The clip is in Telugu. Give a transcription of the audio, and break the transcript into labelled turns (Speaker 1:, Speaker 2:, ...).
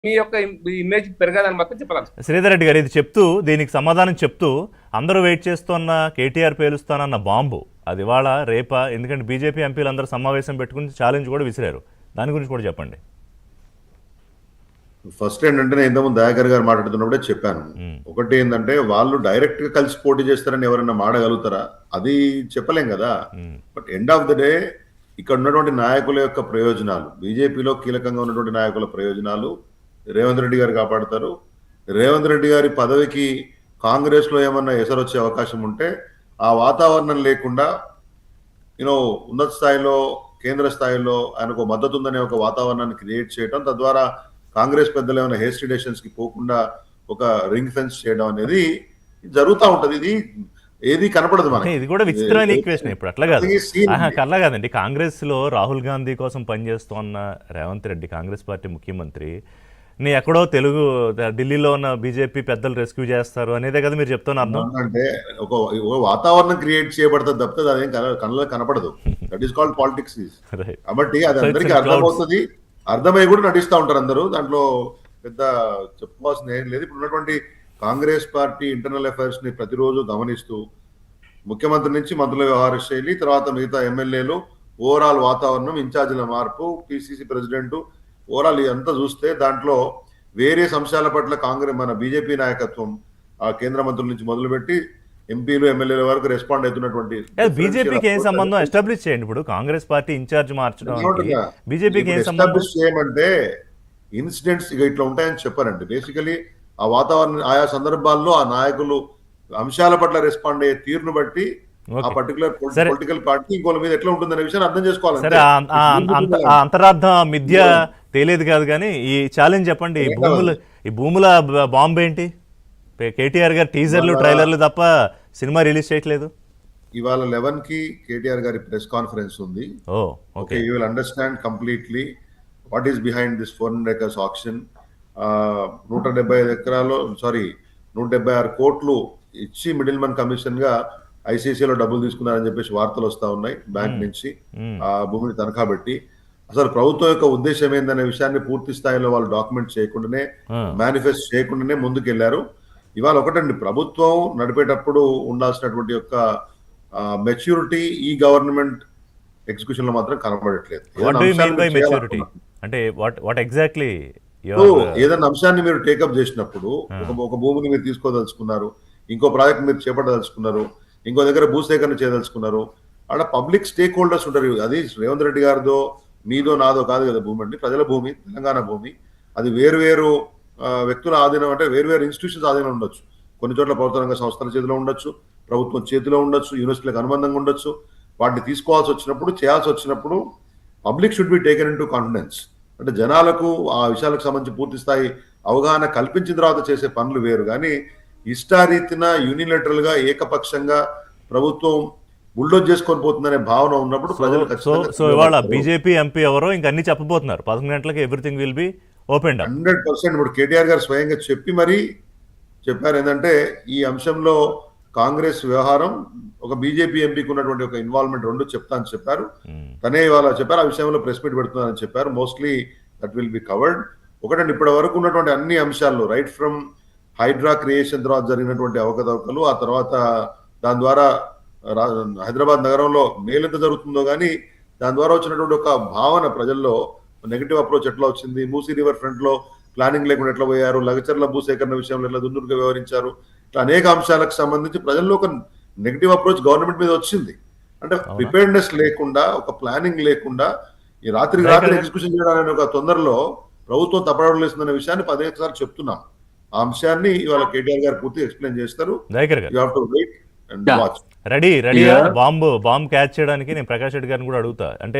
Speaker 1: మీ యొక్క ఇమేజ్ పెరగాలని మాత్రం చెప్పాలి.
Speaker 2: శ్రీధర్ రెడ్డి గారు ఇది చెప్తూ దీనికి సమాధానం చెప్తూ అందరూ వెయిట్ చేస్తున్న కేటీఆర్ పేలుస్తానన్న బాంబు అది ఇవాళ రేపా? ఎందుకంటే బీజేపీ ఎంపీలు అందరూ సమావేశం పెట్టుకుని ఛాలెంజ్ కూడా విసిరారు. దాని గురించి కూడా చెప్పండి.
Speaker 3: ఫస్ట్ ఏంటంటే నేను ఇంతకుముందు దయాకర్ గారు మాట్లాడుతున్నప్పుడే చెప్పాను. ఒకటి ఏంటంటే వాళ్ళు డైరెక్ట్ గా కలిసి పోటీ చేస్తారని ఎవరైనా మాడగలుగుతారా? అది చెప్పలేం కదా. But end of the day ఇక్కడ ఉన్నటువంటి నాయకుల యొక్క ప్రయోజనాలు, బీజేపీలో కీలకంగా ఉన్నటువంటి నాయకుల ప్రయోజనాలు రేవంత్ రెడ్డి గారు కాపాడతారు. రేవంత్ రెడ్డి గారి పదవికి కాంగ్రెస్ లో ఏమన్నా ఎసరు వచ్చే అవకాశం ఉంటే ఆ వాతావరణం లేకుండా ఉన్నత స్థాయిలో కేంద్ర స్థాయిలో ఆయనకు మద్దతు ఉందనే ఒక వాతావరణాన్ని క్రియేట్ చేయడం, తద్వారా కాంగ్రెస్ పెద్దలు ఏమైనా హేస్టీ డెసిషన్స్ కి పోకుండా ఒక రింగ్ ఫెన్స్ చేయడం అనేది జరుగుతూ ఉంటది. ఇది ఏది కనపడదు మనకి.
Speaker 2: ఇది కూడా విచిత్రమైన ఈక్వేషన్. ఇప్పుడు అట్లా కాదు, అట్లా కాదండి. కాంగ్రెస్ లో రాహుల్ గాంధీ కోసం పనిచేస్తున్న రేవంత్ రెడ్డి, కాంగ్రెస్ పార్టీ ముఖ్యమంత్రి, నీ ఎక్కడో తెలుగు ఢిల్లీలో ఉన్న బీజేపీ పెద్దలు రెస్క్యూ చేస్తారు అనేదే కదా మీరు చెప్తున్నారు.
Speaker 3: అంటే ఒక వాతావరణం క్రియేట్ చేయబడుతుంది తప్పితే అదేం కళ్ళలో కనపడదు. That is called politics. కాబట్టి అది అందరికీ అర్థమవుతుంది, అర్థమై కూడా నటిస్తూ ఉంటారు అందరూ. దాంట్లో పెద్ద చెప్పుకోవాల్సింది ఏం లేదు. ఇప్పుడు ఉన్నటువంటి కాంగ్రెస్ పార్టీ ఇంటర్నల్ అఫైర్స్ ని ప్రతిరోజు గమనిస్తూ ముఖ్యమంత్రి నుంచి మంత్రుల వ్యవహార శైలి, తర్వాత మిగతా ఎమ్మెల్యేలు, ఓవరాల్ వాతావరణం, ఇన్ఛార్జీల మార్పు, పిసిసి ప్రెసిడెంట్, ఓవరాల్ ఇదంతా చూస్తే దాంట్లో వేరియస్ అంశాల పట్ల కాంగ్రెస్ మన బీజేపీ నాయకత్వం ఆ కేంద్ర మంత్రుల నుంచి మొదలుపెట్టి ఎంపీలు ఎమ్మెల్యేల వరకు రెస్పాండ్ అవుతున్నటువంటి
Speaker 2: బీజేపీకి ఏం సంబంధం ఎస్టాబ్లిష్ చేయండి. ఇప్పుడు కాంగ్రెస్ పార్టీ ఇన్ఛార్జ్ మార్చడం బీజేపీకి ఏం సంబంధం
Speaker 3: చేయమంటే ఇన్సిడెంట్స్ ఇక ఇట్లా ఉంటాయని చెప్పారండి. బేసికలీ ఆ వాతావరణం ఆయా సందర్భాల్లో ఆ నాయకులు అంశాల పట్ల రెస్పాండ్ అయ్యే తీరును బట్టి ఆ పర్టికులర్ పొలిటికల్ పార్టీ ఇంకోళ్ళ మీద ఎట్లా ఉంటుందనే విషయాన్ని అర్థం చేసుకోవాలి.
Speaker 2: సరే, అంతరార్థం మిథ్య తెలియదు కాదు కానీ ఈ ఛాలెంజ్ చెప్పండి. ఈ భూముల బాంబు ఏంటి? కేటీఆర్ గారు టీజర్లు ట్రైలర్లు తప్ప సినిమా రిలీజ్ చేయట్లేదు.
Speaker 3: ఇవాళ 11 కి కేటీఆర్ గారి ప్రెస్ కాన్ఫరెన్స్ ఉంది. Okay, you will understand completely what is behind this 400 acres auction. 175 ఎకరాలు 176 కోట్లు ఇచ్చి మిడిల్ మన్ కమిషన్ గా ఐసీసీలో డబ్బులు తీసుకున్నారని చెప్పేసి వార్తలు వస్తా ఉన్నాయి బ్యాంక్ నుంచి. ఆ భూమిని తనఖా పెట్టి అసలు ప్రభుత్వం యొక్క ఉద్దేశం ఏందనే విషయాన్ని పూర్తి స్థాయిలో వాళ్ళు డాక్యుమెంట్ చేయకుండానే, మేనిఫెస్ట్ చేయకుండానే ముందుకెళ్లారు. ఇవాళ ఒకటండి, ప్రభుత్వం నడిపేటప్పుడు ఉండాల్సినటువంటి యొక్క మెచ్యూరిటీ ఈ గవర్నమెంట్ ఎగ్జిక్యూషన్ లో మాత్రం కనబడట్లేదు. ఏదైనా అంశాన్ని మీరు టేకప్ చేసినప్పుడు ఒక భూమిని మీరు తీసుకోదలుచుకున్నారు, ఇంకో ప్రాజెక్ట్ మీరు చేపట్టదలుచుకున్నారు, ఇంకో దగ్గర భూసేకరణ చేయదలుచుకున్నారు, అక్కడ పబ్లిక్ స్టేక్ హోల్డర్స్ ఉంటారు. అది రేవంత్ రెడ్డి గారిదో మీదో నాదో కాదు కదా భూమి అండి, ప్రజల భూమి, తెలంగాణ భూమి. అది వేరు వ్యక్తుల ఆధీనం, అంటే వేరు ఇన్స్టిట్యూషన్స్ ఆధీనం ఉండొచ్చు. కొన్ని చోట్ల ప్రభుత్వ రంగ సంస్థల చేతిలో ఉండొచ్చు, ప్రభుత్వం చేతిలో ఉండొచ్చు, యూనివర్సిటీలకు అనుబంధంగా ఉండొచ్చు. వాటిని తీసుకోవాల్సి వచ్చినప్పుడు, చేయాల్సి వచ్చినప్పుడు public should be taken in to confidence. అంటే జనాలకు ఆ విషయాలకు సంబంధించి పూర్తి స్థాయి అవగాహన కల్పించిన తర్వాత చేసే పనులు వేరు. కానీ ఇష్టారీతిన యూనిలేటరల్ గా ఏకపక్షంగా ప్రభుత్వం బుల్డోజ్ చేసుకొని పోతుందనే భావన ఉన్నప్పుడు ప్రజలు
Speaker 2: సో ఇవాళ బీజేపీ ఎంపీ ఎవరో ఇంకా అన్ని చెప్పబోతున్నారు. 11 గంటలకి ఎవ్రీథింగ్ విల్ బి ఓపెన్
Speaker 3: 100%. ఇప్పుడు కేటీఆర్ గారు స్వయంగా చెప్పి మరీ చెప్పారు ఏంటంటే ఈ అంశంలో కాంగ్రెస్ వ్యవహారం, ఒక బీజేపీ ఎంపీకి ఉన్నటువంటి ఒక ఇన్వాల్వ్మెంట్ రెండు చెప్తా అని చెప్పారు. తనే ఇవాళ చెప్పారు, ఆ విషయంలో ప్రెస్ మీట్ పెడుతున్నారని చెప్పారు. Mostly that will be covered. ఒకటండి, ఇప్పటి వరకు ఉన్నటువంటి అన్ని అంశాల్లో రైట్ ఫ్రమ్ హైడ్రా క్రియేషన్ తర్వాత జరిగినటువంటి అవకతవకలు, ఆ తర్వాత దాని ద్వారా హైదరాబాద్ నగరంలో మేలెంత జరుగుతుందో కానీ దాని ద్వారా వచ్చినటువంటి ఒక భావన ప్రజల్లో నెగిటివ్ అప్రోచ్ ఎట్లా వచ్చింది, మూసీ రివర్ ఫ్రంట్ లో ప్లానింగ్ లేకుండా ఎట్లా పోయారు, లగచర్ల భూసేకరణ విషయంలో ఎట్లా దుందుడుగా వ్యవహరించారు, ఇట్లా అనేక అంశాలకు సంబంధించి ప్రజల్లో ఒక నెగిటివ్ అప్రోచ్ గవర్నమెంట్ మీద వచ్చింది. అంటే ప్రిపేర్నెస్ లేకుండా, ఒక ప్లానింగ్ లేకుండా ఈ రాత్రి ఎగ్జిక్యూషన్ చేయడానికి ఒక తొందరలో ప్రభుత్వం తప్పడలేస్తుందనే విషయాన్ని 15 సార్లు చెప్తున్నాం. ఆ అంశాన్ని ఇవాళ కేటీఆర్ గారు పూర్తి ఎక్స్ప్లెయిన్ చేస్తారు.
Speaker 2: రెడీ బాంబు క్యాచ్ చేయడానికి నేను ప్రకాష్ రెడ్డి గారిని కూడా అడుగుతా. అంటే